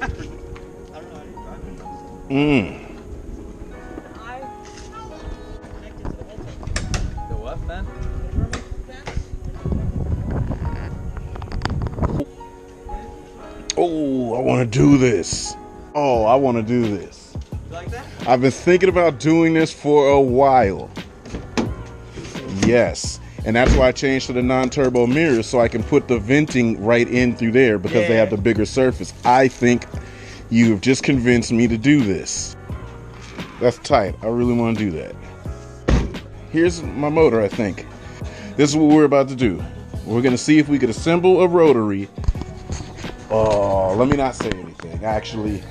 I don't know how to drive it. I connected to the whole thing. The what, man? Oh, I want to do this. Oh, I want to do this. You like that? I've been thinking about doing this for a while. Yes. And that's why I changed to the non-turbo mirrors, so I can put the venting right in through there because they have the bigger surface. I think you've just convinced me to do this. That's tight. I really want to do that. Here's my motor, I think. This is what we're about to do. We're going to see if we could assemble a rotary. Oh, let me not say anything. Actually,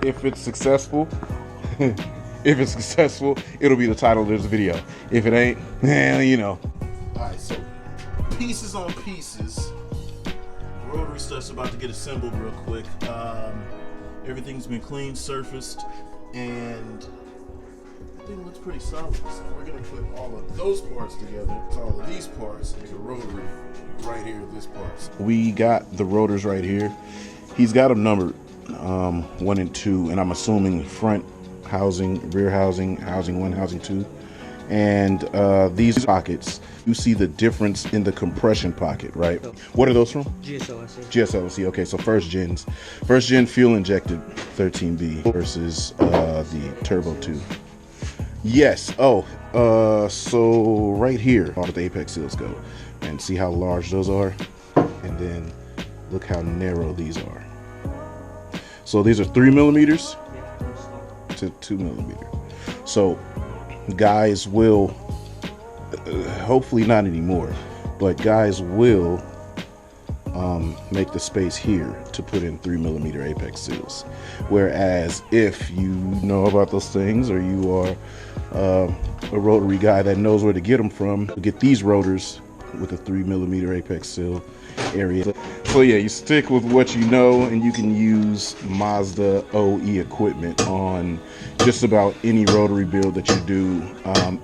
if it's successful, it'll be the title of this video. If it ain't, you know. Alright, so pieces on pieces. Rotary stuff's about to get assembled real quick. Everything's been clean, surfaced, and I think it looks pretty solid. So we're gonna put all of those parts together, all of these parts into rotary right here, this part. We got the rotors right here. He's got them numbered 1 and 2, and I'm assuming front housing, rear housing, housing 1, housing 2. And these pockets, you see the difference in the compression pocket, right? What are those from? GSLC. GSLC. Okay, so first gen fuel injected 13B versus the turbo 2. Yes. Oh, so right here, all the apex seals go, and see how large those are, and then look how narrow these are. So these are 3 millimeters to 2 millimeter. So guys will, hopefully not anymore, but guys will make the space here to put in 3 millimeter apex seals. Whereas if you know about those things, or you are a rotary guy that knows where to get them from, get these rotors with a 3 millimeter apex seal area. So yeah, you stick with what you know, and you can use Mazda OE equipment on just about any rotary build that you do.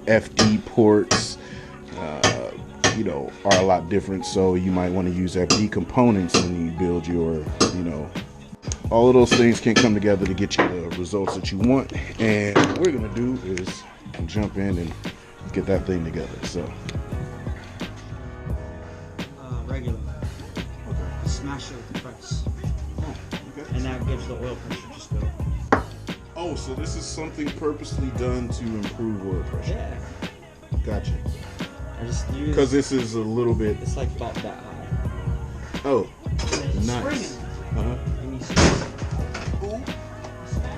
FD ports, you know, are a lot different, so you might want to use FD components when you build your, you know, all of those things can come together to get you the results that you want. And what we're gonna do is jump in and get that thing together. So Regular. Okay. Smash it with the press. oh, okay. And that gives the oil pressure just go. Oh, so this is something purposely done to improve oil pressure. Yeah. Gotcha. I just use, Because this is a little bit. it's like about that high. Oh, And nice. and you smash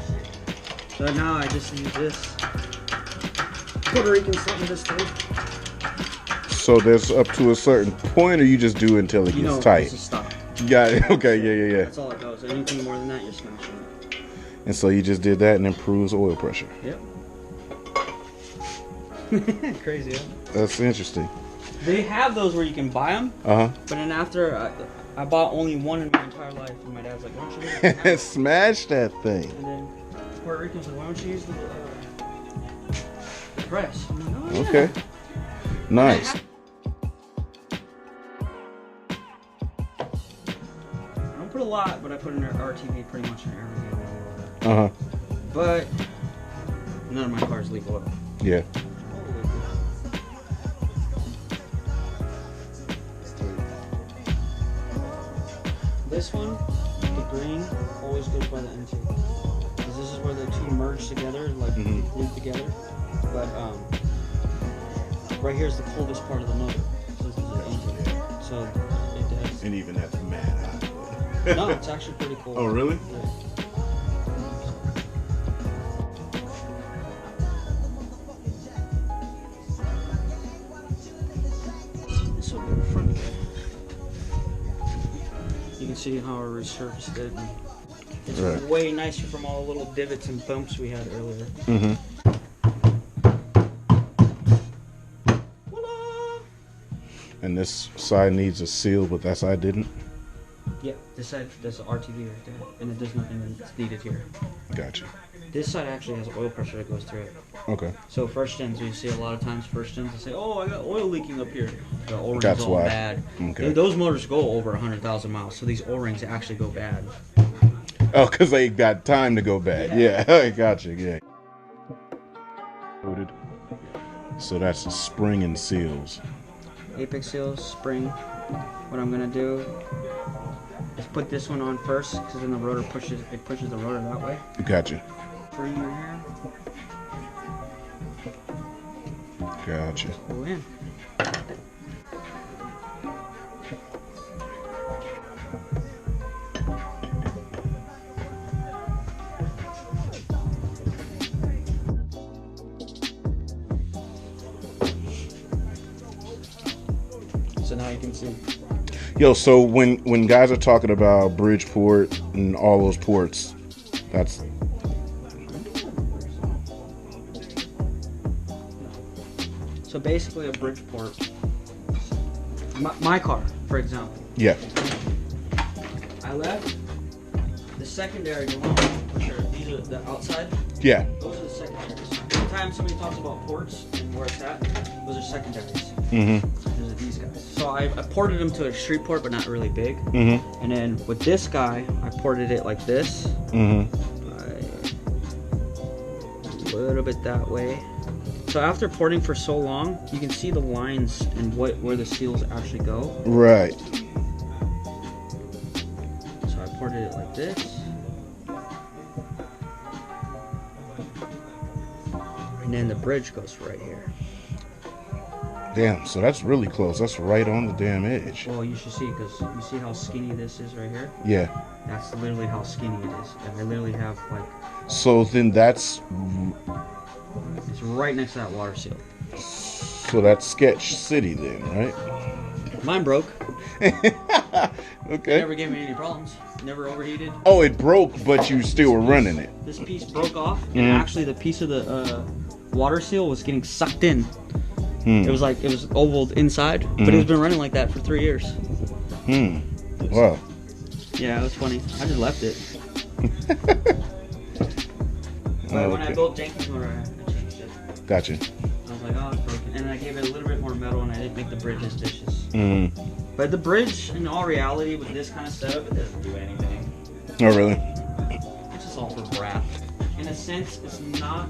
it. So now I just use this Puerto Rican something this thing. So there's up to a certain point, or you just do it until it gets tight? It's a stop. You got it. Okay, yeah. That's all it goes. Anything more than that, you're smashing it. And so you just did that and improves oil pressure. Yep. Crazy, huh? That's interesting. They have those where you can buy them. Uh But then after, I bought only one in my entire life, and my dad's like, "Why don't you use huh. the Smash that thing. And then Puerto Rican said, "Why don't you use the press?" I'm like, "Oh, yeah." Okay. Nice. I don't put a lot, but I put in RTV pretty much in everything. Uh huh. But none of my cars leak oil. Yeah. This one, the green, always goes by the intake. Because this is where the two merge together, like loop together. But right here is the coldest part of the motor. So this is the intake. So it does. And even that's mad hot. No, it's actually pretty cold. Oh, really? Yeah. This will be the front of it. You can see how I resurfaced it. And it's Right. way nicer from all the little divots and bumps we had earlier. Mm-hmm. Voila! And this side needs a seal, but that side didn't. Yeah, this side, there's an RTV right there, and it does not, and it's needed here. Gotcha. This side actually has oil pressure that goes through it. Okay. So first gens, you see a lot of times first gens will say, "Oh, I got oil leaking up here." The O-rings That's all why. bad. Okay. Those motors go over 100,000 miles, so these O-rings actually go bad. Oh, because they got time to go bad. Yeah, I gotcha. Yeah. So that's the spring and seals. Apex seals, spring. What I'm gonna do is put this one on first, because then the rotor pushes the rotor that way. Gotcha. Free your hair. Gotcha. Go in. So now you can see. Yo, so when guys are talking about Bridgeport and all those ports, that's so basically a Bridgeport. My car, for example. yeah. I left the secondary alone. For sure. These are the outside. Yeah. Those are the secondaries. Anytime somebody talks about ports and where it's at, those are secondaries. Mm-hmm. Those are these guys. So I ported them to a street port, but not really big. Mm-hmm. And then with this guy, I ported it like this. Mm-hmm. A little bit that way. So after porting for so long, you can see the lines and where the seals actually go. Right. So I ported it like this. And then the bridge goes right here. Damn, so that's really close. That's right on the damn edge. Well, you should see, because you see how skinny this is right here? Yeah. That's literally how skinny it is. And I literally have like... So then that's... It's right next to that water seal. So that's Sketch City then, right? Mine broke. Okay. Never gave me any problems. Never overheated. Oh, it broke, but you still were running it. This piece broke off, and actually the piece of the water seal was getting sucked in. It was like, it was ovaled inside, but it's been running like that for 3 years. Wow. Yeah, it was funny. I just left it. But when I built Jenkins motor, I changed it. Gotcha. I was like, oh, it's broken. And then I gave it a little bit more metal, and I didn't make the bridge as vicious. But the bridge, in all reality, with this kind of setup, it doesn't do anything. Oh, really? It's just all for brat. In a sense, it's not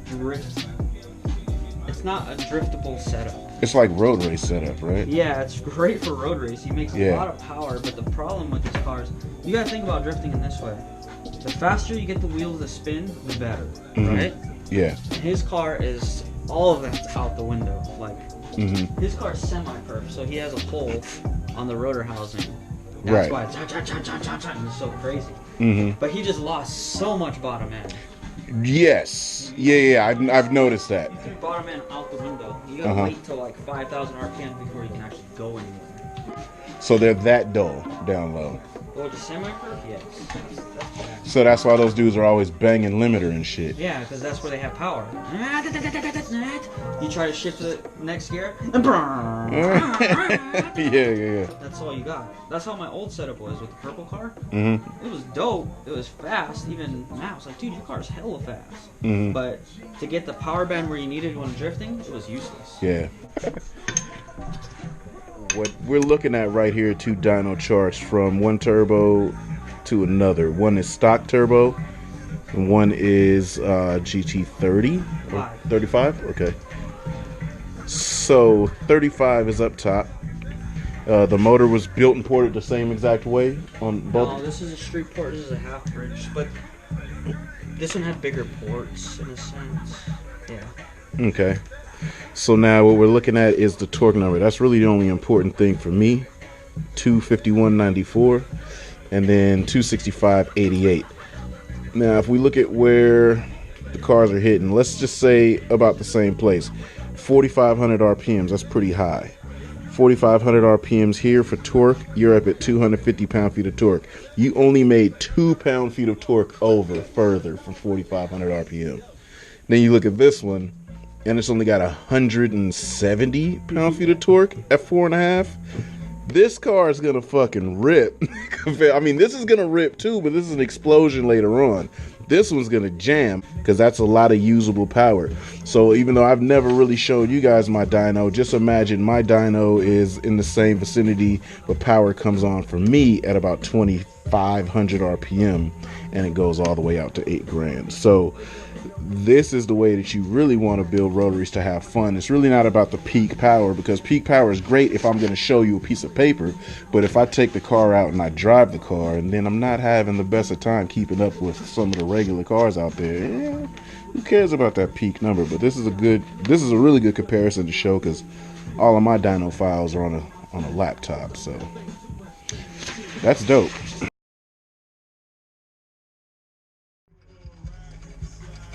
drift. It's not a driftable setup. It's like road race setup, right? Yeah, it's great for road race. He makes a lot of power, but the problem with these cars, you gotta think about drifting in this way. The faster you get the wheels to spin, the better, right? Yeah. His car is, all of that's out the window. Like, his car is semi-perf, so he has a hole on the rotor housing. That's why it's it's so crazy. But he just lost so much bottom end. Yes. Yeah, I've noticed that. You can bottom end out the window. You gotta wait till like 5,000 RPM before you can actually go anywhere. So they're that dull down low. Well, the semi-perf, yes. That's bad. So that's why those dudes are always banging limiter and shit. Yeah, because that's where they have power. You try to shift to the next gear, and yeah. that's all you got. That's how my old setup was with the purple car. It was dope. It was fast. Even now, it's like, dude, your car's hella fast. But to get the power band where you needed when drifting, it was useless. Yeah. What we're looking at right here, two dyno charts from one turbo to another. One is stock turbo, and one is GT30 or 35. Okay. So 35 is up top. The motor was built and ported the same exact way on both. No, this is a street port. This is a half bridge, but this one had bigger ports in a sense. Yeah. Okay. So now what we're looking at is the torque number. That's really the only important thing for me. 251.94 and then 265.88. Now if we look at where the cars are hitting, let's just say about the same place. 4,500 RPMs, that's pretty high. 4,500 RPMs here for torque, you're up at 250 pound-feet of torque. You only made 2 pound-feet of torque over further from 4,500 RPM. Then you look at this one, and it's only got 170 pound-feet of torque at 4.5. This car is gonna fucking rip. I mean, this is gonna rip too, but this is an explosion later on. This one's gonna jam because that's a lot of usable power. So even though I've never really showed you guys my dyno, just imagine my dyno is in the same vicinity, but power comes on for me at about 20 500 RPM, and it goes all the way out to 8 grand. So this is the way that you really want to build rotaries to have fun. It's really not about the peak power, because peak power is great if I'm going to show you a piece of paper, but if I take the car out and I drive the car and then I'm not having the best of time keeping up with some of the regular cars out there, who cares about that peak number? But this is a really good comparison to show, because all of my dyno files are on a laptop, so that's dope.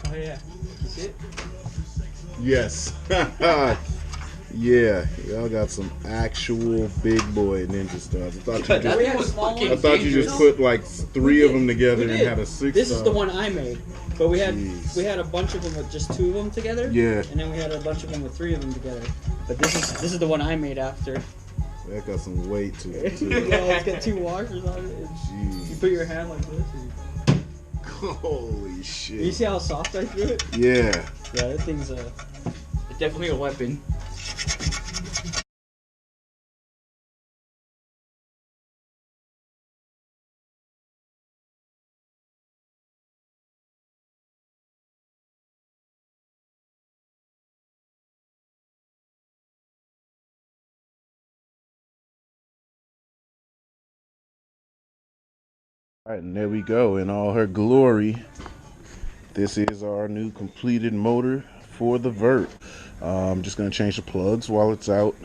Oh yeah, you see it? Yes. Yeah, y'all got some actual big boy ninja stars. I thought you just put like 3 of them together and had a 6 This star. is the one I made, but we had a bunch of them with just 2 of them together. Yeah. And then we had a bunch of them with 3 of them together. But this is the one I made after. That got some weight to it too. Yeah, it's got 2 washers on it. Jeez. You put your hand like this. Holy shit. You see how soft I threw it? Yeah. Yeah, that thing's definitely a weapon. All right, and there we go in all her glory. This is our new completed motor for the Vert. I'm just gonna change the plugs while it's out.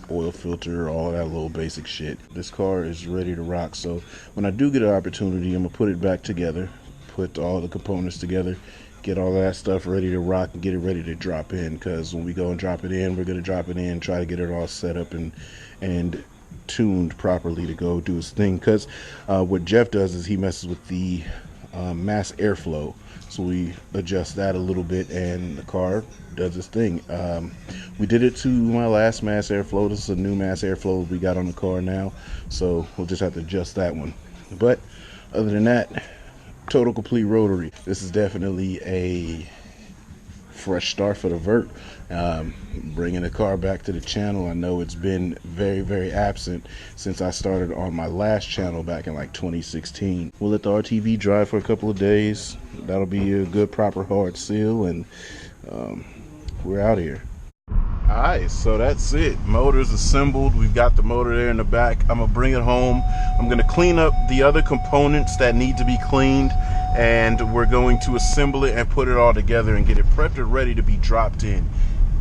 Oil filter, all of that little basic shit. This car is ready to rock, so when I do get an opportunity, I'm gonna put it back together, put all the components together, get all that stuff ready to rock and get it ready to drop in, because when we go and drop it in, we're gonna drop it in, try to get it all set up and tuned properly to go do his thing. Because what Jeff does is he messes with the mass airflow, so we adjust that a little bit and the car does its thing. We did it to my last mass airflow. This is a new mass airflow we got on the car now, so we'll just have to adjust that one. But other than that, total complete rotary. This is definitely a fresh start for the Vert. Bringing the car back to the channel. I know it's been very, very absent since I started on my last channel back in like 2016. We'll let the RTV drive for a couple of days. That'll be a good proper hard seal, and we're out here. Alright, so that's it. Motor's assembled. We've got the motor there in the back. I'm gonna bring it home. I'm gonna clean up the other components that need to be cleaned, and we're going to assemble it and put it all together and get it prepped and ready to be dropped in.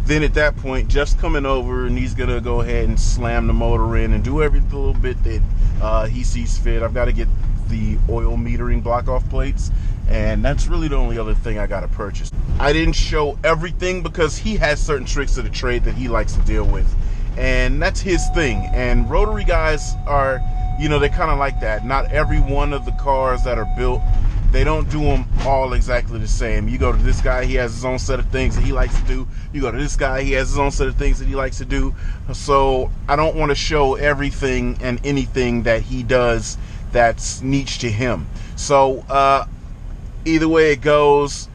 Then at that point, Jeff's coming over and he's gonna go ahead and slam the motor in and do every little bit that he sees fit. I've got to get the oil metering block off plates, and that's really the only other thing I gotta purchase. I didn't show everything because he has certain tricks of the trade that he likes to deal with, and that's his thing. And Rotary guys are, you know, they're kind of like that. Not every one of the cars that are built, they don't do them all exactly the same. You go to this guy, he has his own set of things that he likes to do. You go to this guy, he has his own set of things that he likes to do. So I don't want to show everything and anything that he does that's niche to him. So either way it goes,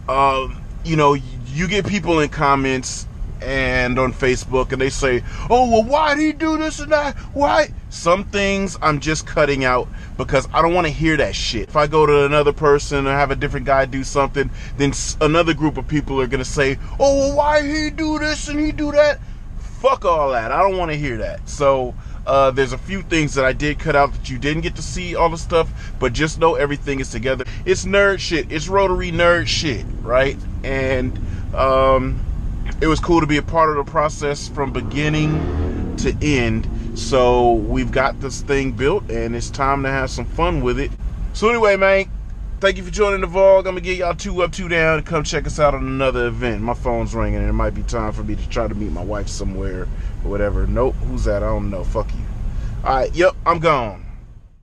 you know, you get people in comments and on Facebook and they say, oh, well, why do you do this and that? Why? Some things I'm just cutting out because I don't want to hear that shit. If I go to another person or have a different guy do something, then another group of people are going to say, oh, well, why he do this and he do that? Fuck all that. I don't want to hear that. So there's a few things that I did cut out that you didn't get to see all the stuff, but just know everything is together. It's nerd shit. It's Rotary nerd shit, right? And it was cool to be a part of the process from beginning to end. So we've got this thing built and it's time to have some fun with it. So anyway, man, thank you for joining the vlog. I'm gonna get y'all 2 up, 2 down, and come check us out on another event. My phone's ringing and it might be time for me to try to meet my wife somewhere or whatever. Nope, who's that? I don't know. Fuck you. All right, yep, I'm gone.